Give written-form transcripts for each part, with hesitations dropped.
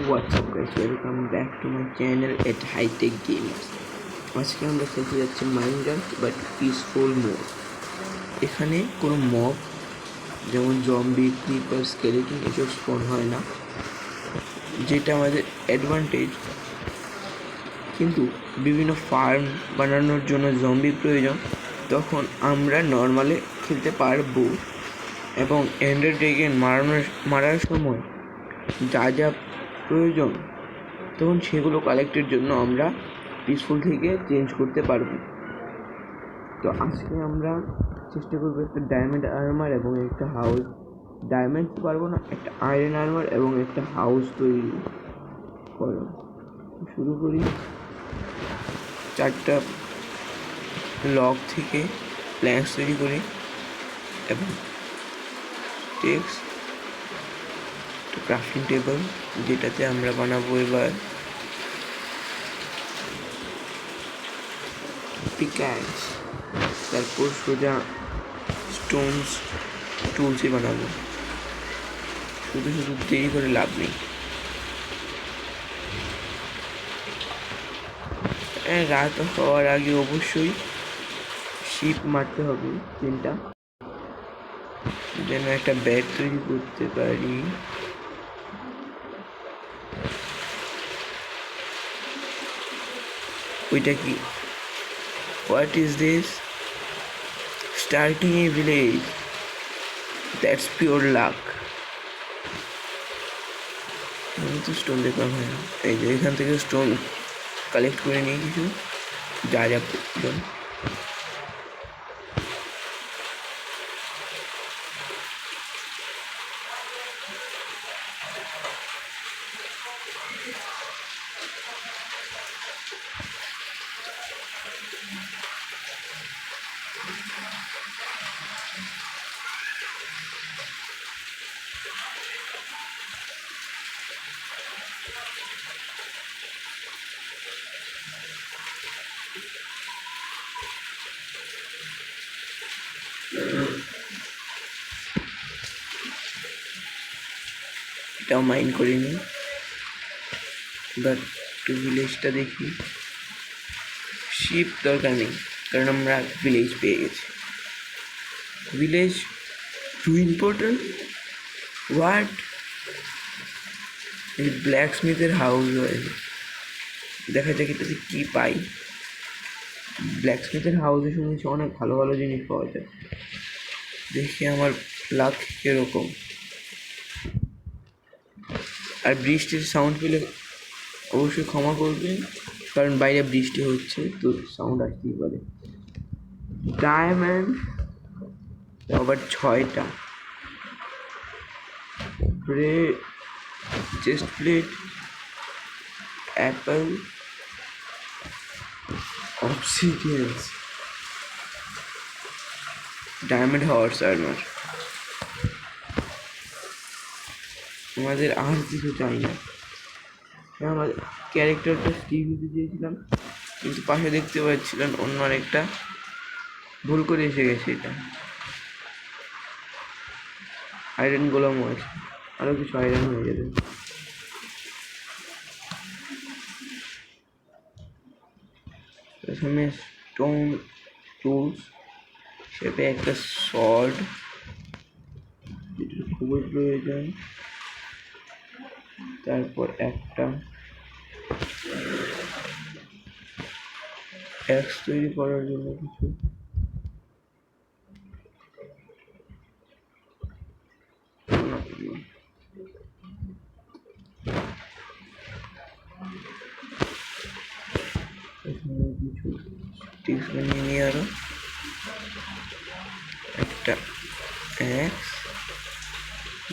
What's up guys, welcome back to my channel at High Tech Gamers. আজকে আমরা খেলতে যাচ্ছি মাইনক্রাফট বাট পিসফুল মোড। এখানে কোনো মব যেমন জম্বি, ক্রিপার, স্কেলেটন এসব স্পন হয় না, যেটা আমাদের অ্যাডভান্টেজ। কিন্তু বিভিন্ন ফার্ম বানানোর জন্য জম্বি প্রয়োজন, তখন আমরা নর্মালে খেলতে পারবো। এবং এন্ডার ড্রাগন মারার সময় যা যা প্রয়োজন তখন সেগুলো কালেক্টের জন্য আমরা পিসফুল থেকে চেঞ্জ করতে পারবো। তো আজকে আমরা চেষ্টা করবো একটা ডায়মন্ড আর্মার এবং একটা হাউস, ডায়মন্ড পারবো না, একটা আয়রন আর্মার এবং একটা হাউস তৈরি করো। শুরু করি। 4টা লক থেকে প্ল্যাঙ্কস তৈরি করি এবং টেক্স ক্রাফটিং টেবিল, যেটাতে আমরা বানাবো এবার পিক্যাক্স। তারপর সোজা স্টোনস টুলসই বানাবো। শুধু দেরি করে লাভ নেই। রাত হওয়ার আগে অবশ্যই শিপ মারতে হবে 3টা, যেন একটা ব্যাট তৈরি করতে পারি। ওইটা কি? What is this? Starting a village. That's pure luck. আমি তো স্টোন দেখলাম। হ্যাঁ, এই যে এখান থেকে স্টোন কালেক্ট করে নিয়ে কিছু যা যা প্রয়োজন। এটাও মাইন্ড করিনি। এবার একটু ভিলেজটা দেখি। শিপ দরকার নেই, কারণ আমরা ভিলেজ পেয়ে গেছি। Village to important. হোয়াট? এই ব্ল্যাক স্মিথের হাউস রয়েছে, দেখা যাক এটাতে কী পাই। ব্ল্যাক স্মিথের হাউসে শুনেছি অনেক ভালো ভালো জিনিস পাওয়া যায়। দেখি আমার লাক কীরকম। আর বৃষ্টির সাউন্ড পেলে অবশ্যই ক্ষমা করবেন, কারণ বাইরে বৃষ্টি হচ্ছে, তো সাউন্ড আসতেই পারে। ডায়মন্ড আবার 6টা, chest plate, apple, obsidians, diamond horse armour. আমাদের আর কিছু চাই না। আমাদের ক্যারেক্টারটা স্টিভ দিতে চেয়েছিলাম, কিন্তু পাশে দেখতে পাচ্ছিলেন অন্য আরেকটা ভুল করে এসে গেছে। এটা আয়রন গোলামও আছে, আরও কিছু আয়রন হয়ে যাবে। প্রথমে স্টোন টুলস হিসেবে একটা সর্ড, যেটা খুবই প্রয়োজন। তারপর একটা অ্যাক্স তৈরি করার জন্য কিছু, কিছু স্টিক্স বানিয়ে নিয়ে আরো একটা অ্যাক্স,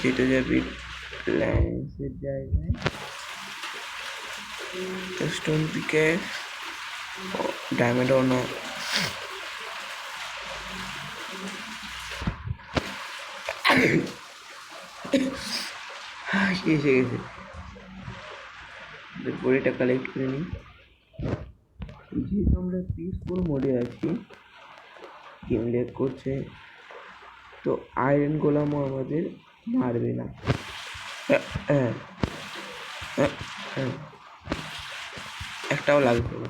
যেটা যাবে প্ল্যান্সের জায়গায়। স্টোন পিক্যাক্স, ডায়মন্ড অর্নার, এসে গেছে। এরপর এটা কালেক্ট করে নিই। যেহেতু আমরা পিসফুল মোডে আছি, গেম ল্যাগ করছে, তো আয়রন গোলামও আমাদের মারবে না। হ্যাঁ, হ্যাঁ হ্যাঁ, একটাও লাগবে না।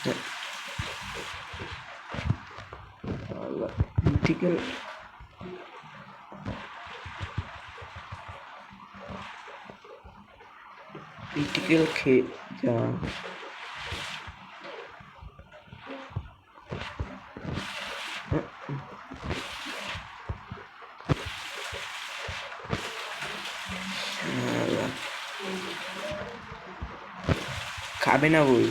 হ্যাঁ, ক্রিটিক্যাল ক্রিটিক্যাল খেয়ে যা। খাবে না বল।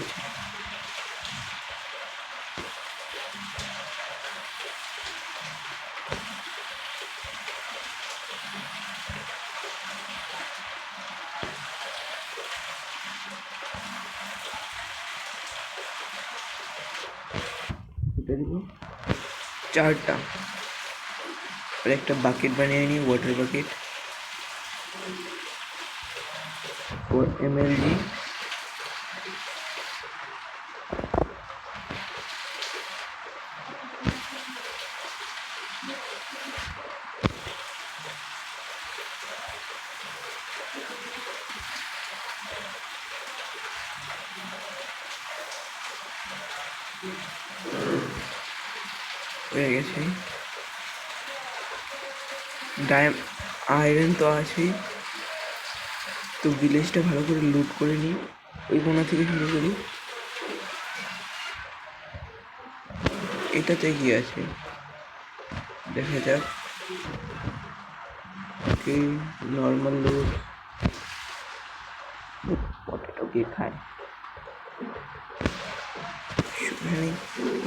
এটা দিব 4টা, আর একটা বাকেট বানিয়ে নিই, ওয়াটার বাকেট 4 ml। হয়ে গেছে। আয়রন তো আছেই, তো ভিলেজটা ভালো করে লুট করে নিই। ওই কোণা থেকে শুরু করি। এটাতে কি আছে দেখা যাক। ওকে, নর্মাল লুট। পটেটো কে খায়?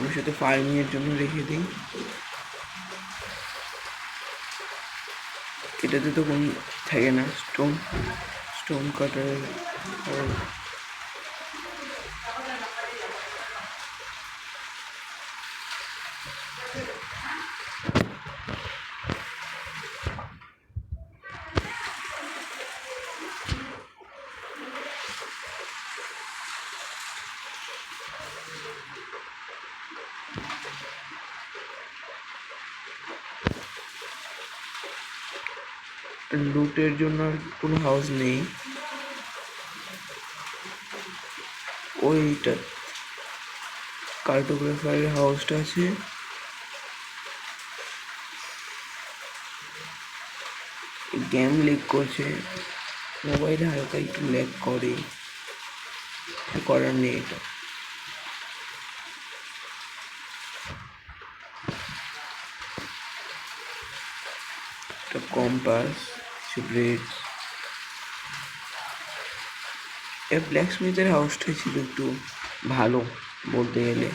ওর সাথে ফার্মিংয়ের জন্য রেখে দিই। এটাতে তো কোন থাকে না, স্টোন কাটার। লুটের জন্য আর কোনো হাউস নেই। ওইটা কার্টোগ্রাফারের হাউসটা আছে। গেম লেগ করছে, মোবাইলে হালকা একটু ল্যাগ করে, করার নেই। এটা একটা কম্পাস, কিছু ব্লেড। এই ব্ল্যাক স্মিথের হাউসটাই ছিল একটু ভালো বলতে গেলে,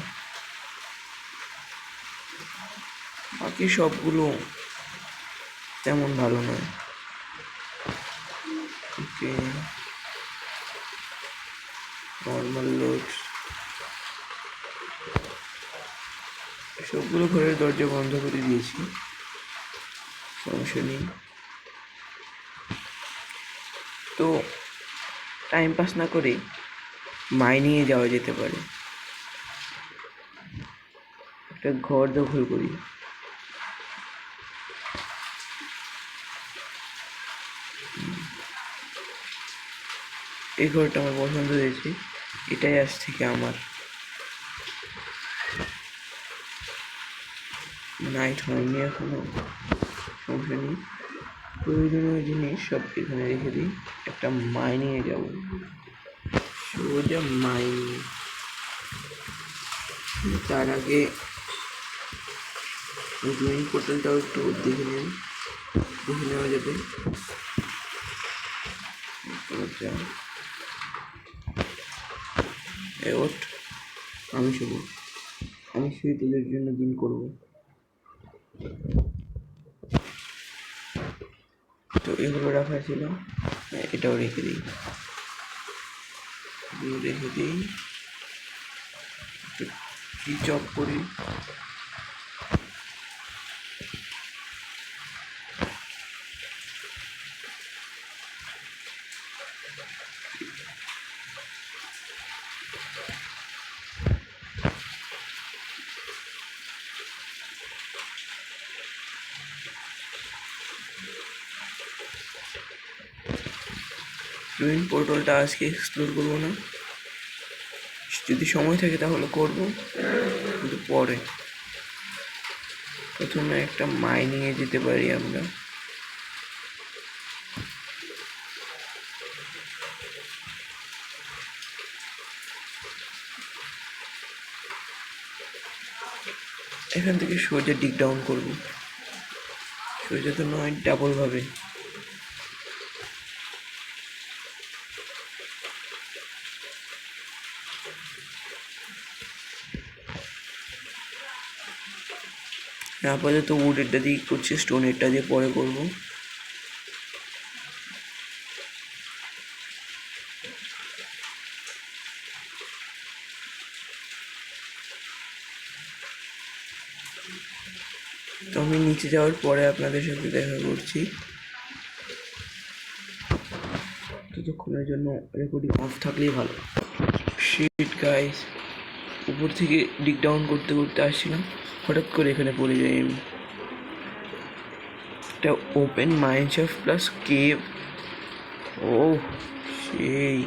বাকি সবগুলো তেমন ভালো নয়। ওকে, নর্মাল লোড। সবগুলো ঘরের দরজা বন্ধ করে দিয়েছি, সমস্যা নেই। তো টাইম পাস না করে মাইনিংয়ে যাওয়া যেতে পারে। একটা ঘর দখল করি। এই ঘরটা আমার পছন্দ হয়েছে, এটাই আজ থেকে আমার। নাইট হয়নি এখনো, সমস্যা নেই। প্রয়োজনীয় জিনিস সব এখানে রেখে দিই। একটা মাইনিংয়ে যাব, সোজা মাইনিং। তার আগে গ্রিন পোর্টালটাও একটু দেখে নেওয়া যাবে। ওট, আমি শুধু তোদের জন্য দিন করব। তো এগুলো রাখা ছিল, এটাও রেখে দিই। সুইচ অফ করি। টুইন পোর্টালটা আজকে এক্সপ্লোর করবো না, যদি সময় থাকে তাহলে করব, কিন্তু পরে। প্রথমে একটা মাইনিংয়ে যেতে পারি আমরা। এখান থেকে সোজা ডিগ ডাউন করব, সোজা তো নয়, ডাবল ভাবে। আপাতত উডেরটা দিয়ে করছি, স্টোনেরটা দিয়ে পরে করব। তো আমি নিচে যাওয়ার পরে আপনাদের সাথে দেখা করছি। ততক্ষণের জন্য রেকর্ডিং অফ থাকলেই ভালো। শিট গাইস, উপর থেকে ডিগ ডাউন করতে করতে আসছিলাম, হঠাৎ করে এখানে পড়ে যাই আমি। একটা ওপেন মাইনশাফট প্লাস কেভ। ও সেই,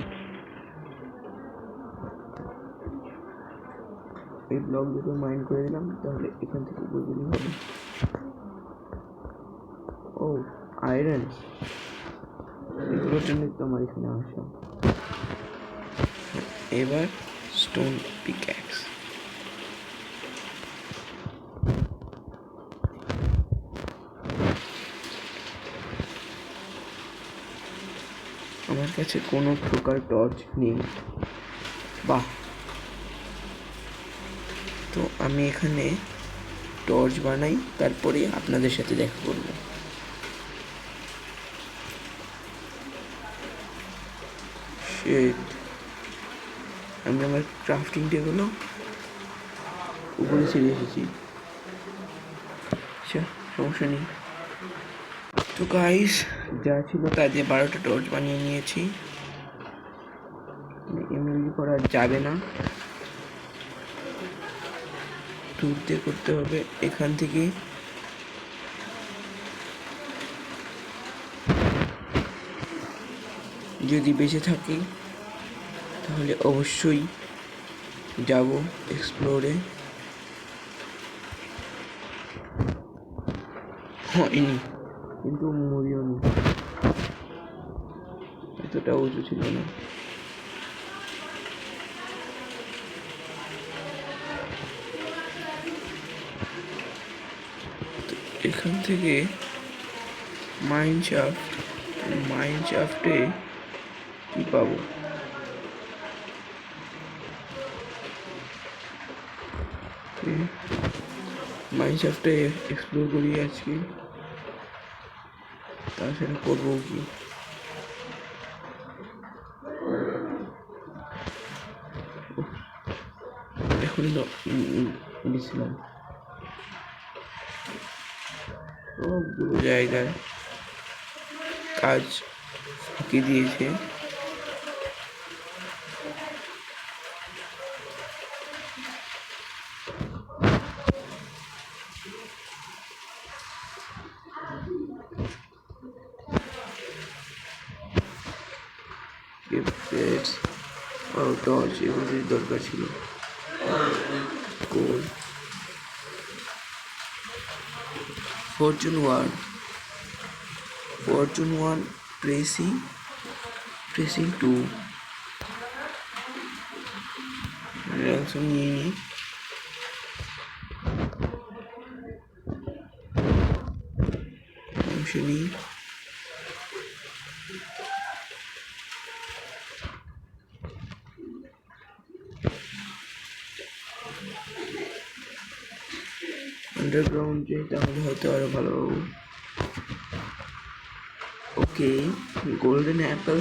এই ব্লক দুটো মাইন্ড করে দিলাম, তাহলে এখান থেকে বুঝলি হবে। ও আয়রন, এগুলোর জন্য তো আমার এখানে আসা। এবার স্টোন পিক্যাক্স। আমার কাছে কোনো প্রকার টর্চ নেই। বাহ, তো আমি এখানে টর্চ বানাই, তারপরে আপনাদের সাথে দেখা করবো। আমি আমার ক্রাফটিং টেবিলও উপরে ছেড়ে এসেছি। আচ্ছা, সমস্যা নেই। তো গাইস, যা ছিল তা দিয়ে 12টা টর্চ বানিয়ে নিয়েছি। এমএলজি করা যাবে না, দূর দিয়ে করতে হবে। এখান থেকে যদি বেঁচে থাকি তাহলে অবশ্যই যাব এক্সপ্লোরে। হয়নি, কিন্তু মরিও নি, এতটা উঁচু ছিল না। এখান থেকে মাইনশাফটে কি পাবো? মাইনশাফটে এক্সপ্লোর করি আজকে, তাছাড়া করবো কি? এখনই দিয়েছিলাম সবগুলো জায়গায় কাজ ফাঁকি দিয়েছে। টর্চ এগুলোর দরকার ছিল। কোল, ফরচুন 1, প্রেসিং 2। র্যাংসন নিয়ে নিই। অংশ নিই। আন্ডারগ্রাউন্ড যাই, তাহলে হয়তো আরো ভালো পাবো। Okay, golden apple,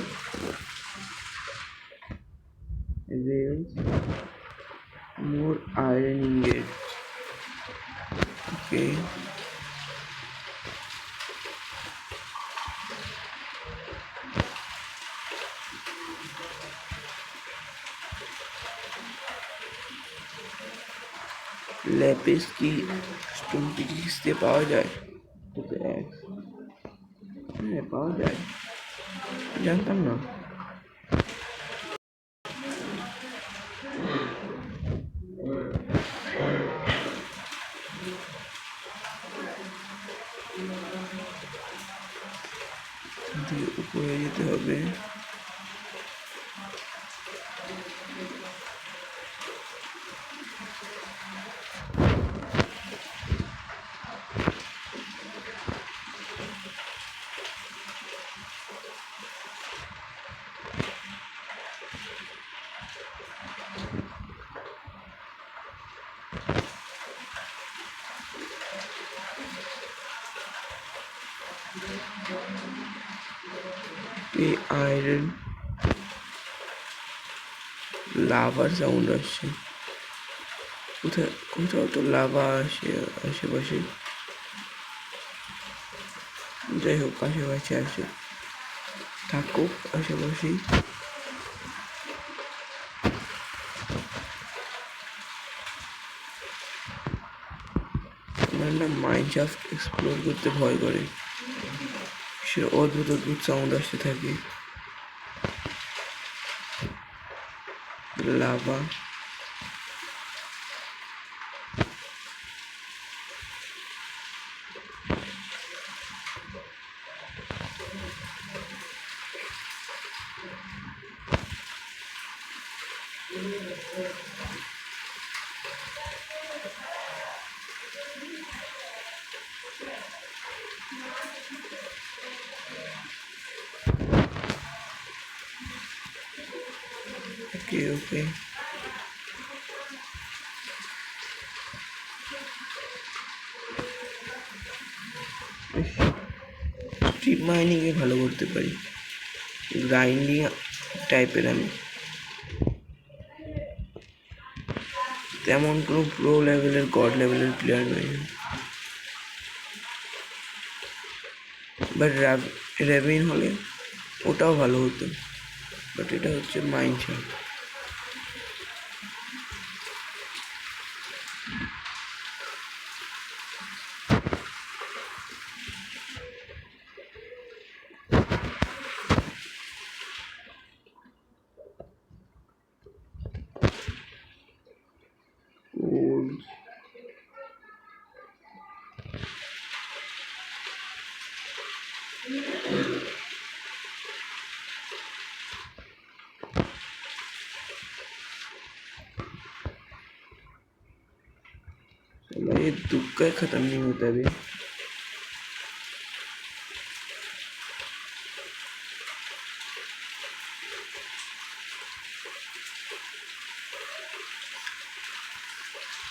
rails, more iron ingots. Okay. Lapis কি স্টোন পিক্যাক্স দিয়ে পাওয়া যায়? হ্যাঁ, পাওয়া যায়, জানতাম না। এই আয়রন লাভার সাউন্ড আসছে, কোথায় কোথাও তো লাভা আসে আশেপাশে। যাই হোক, আশেপাশে আসে থাকুক আশেপাশেই। আমার না মাইনক্রাফট এক্সপ্লোর করতে ভয় করে, সে অদ্ভুত অদ্ভুত সাউন্ড আসতে থাকে। লাভা ওকে ওকে। স্ট্রিপ মাইনিংয়ে ভালো করতে পারি, গ্রাইন্ডিং টাইপের আমি তেমন কোনো প্রো লেভেলের গড লেভেলের প্লেয়ার নই। বাট রেভিন হলে ওটাও ভালো হতো, বাট এটা হচ্ছে মাইনক্রাফট। ये दुक्का खत्म नहीं होता अभी।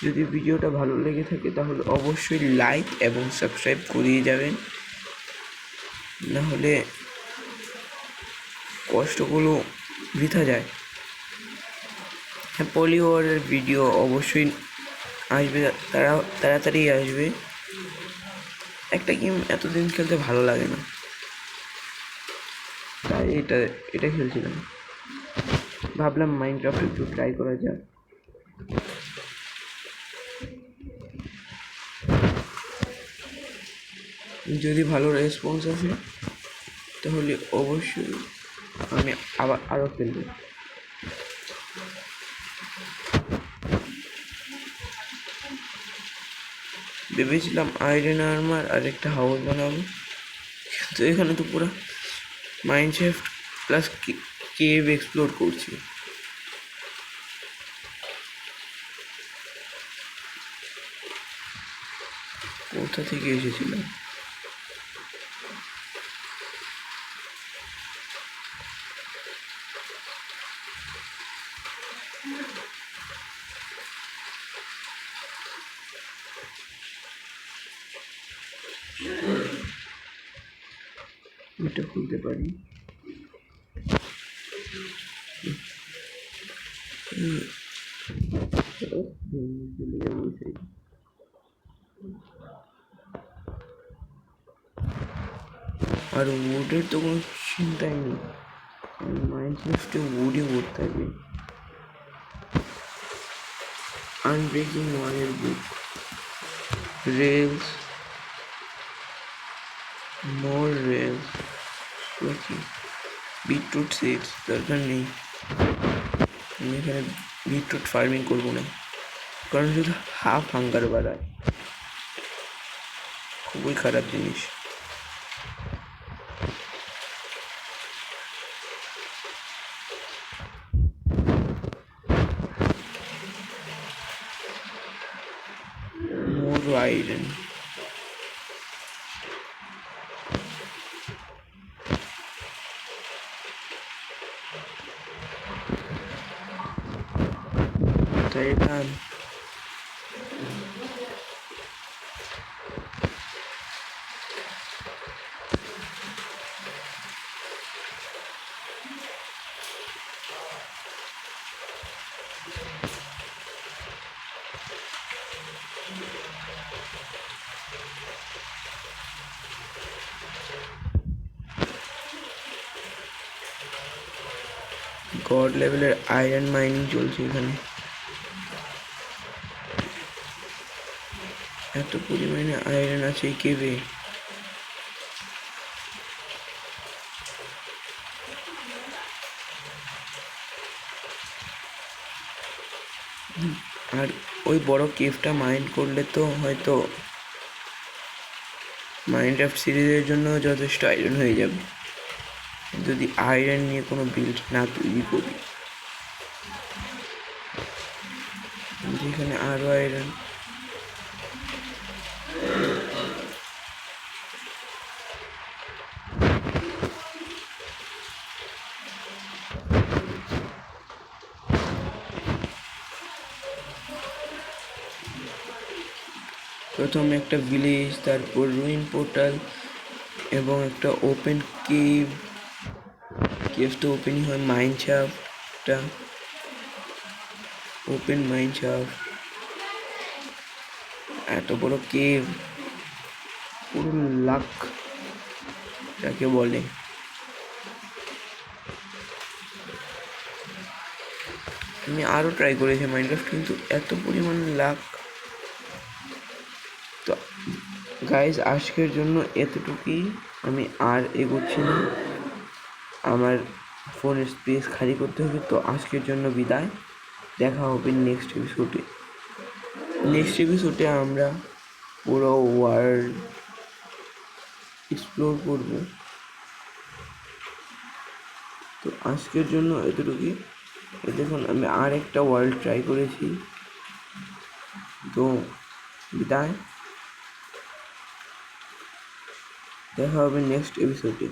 যদি ভিডিওটা ভালো লেগে থাকে তাহলে অবশ্যই লাইক এবং সাবস্ক্রাইব করিয়ে যাবেন, না হলে কষ্টগুলো বৃথা যায়। হ্যাঁ, পলিওয়ারের ভিডিও অবশ্যই আসবে, তাড়াতাড়ি আসবে। একটা গেম এতদিন খেলতে ভালো লাগে না, তাই এটা খেলছিলাম। ভাবলাম মাইনক্রাফট একটু ট্রাই করা যাক। যদি ভালো রেসপন্স আসে তাহলে অবশ্যই আমি আরও খেলব। ভেবেছিলাম আয়রন আর্মার আর একটা হাউস বানাবো, তো এখানে তো পুরো মাইনক্রাফট প্লাস কেভ এক্সপ্লোর করছি। কোথা থেকে এসেছিলাম? এটা খুলতে পারি। আর উডের তো কোনো চিন্তাই নেই, মাইনক্রাফটে উড থাকবে। আনব্রেকিং ওয়ালের বুক, রেলস, মোর রেলস, বিটরুট সিডস দরকার নেই। আমি এখানে বিটরুট ফার্মিং করবো না, কারণ শুধু হাফ হাঙ্গার বাড়ায়, খুবই খারাপ জিনিস। মোর আয়রন, টাইটান, গড লেভেলের আয়রন মাইনিং চলছে এখানে। এত পরিমাণে আয়রন আছে এই কেভে। আর ওই বড় কেভটা মাইন্ড করলে তো হয়তো মাইনক্রাফট সিরিজের জন্য যথেষ্ট আয়রন হয়ে যাবে, যদি আয়রন নিয়ে কোনো বিল্ড না তৈরি করি। যেখানে আরো আয়রন। প্রথমে একটা ভিলেজ, তারপর রুইন পোর্টাল এবং একটা ওপেন কেভ। কেভ তো ওপেনই হয়। মাইন শাফটটা ওপেন মাইন শাফট। এত বড় কেভ, পুরো লাক যাকে বলে। আমি আরও ট্রাই করেছি মাইনক্রাফট, কিন্তু এত পরিমাণ লাক। তো গাইজ আজকের জন্য এতটুকুই, আমি আর এগোচ্ছি না, আমার ফোনের স্পেস খালি করতে হবে। তো আজকের জন্য বিদায়, দেখা হবে নেক্সট এপিসোডে। নেক্সট এপিসোডে আমরা পুরো ওয়ার্ল্ড এক্সপ্লোর করব। তো আজকের জন্য এতটুকুই। দেখুন আমি আর একটা ওয়ার্ল্ড ট্রাই করেছি। তো বিদায়, দেখা হবে নেক্সট এপিসোডে।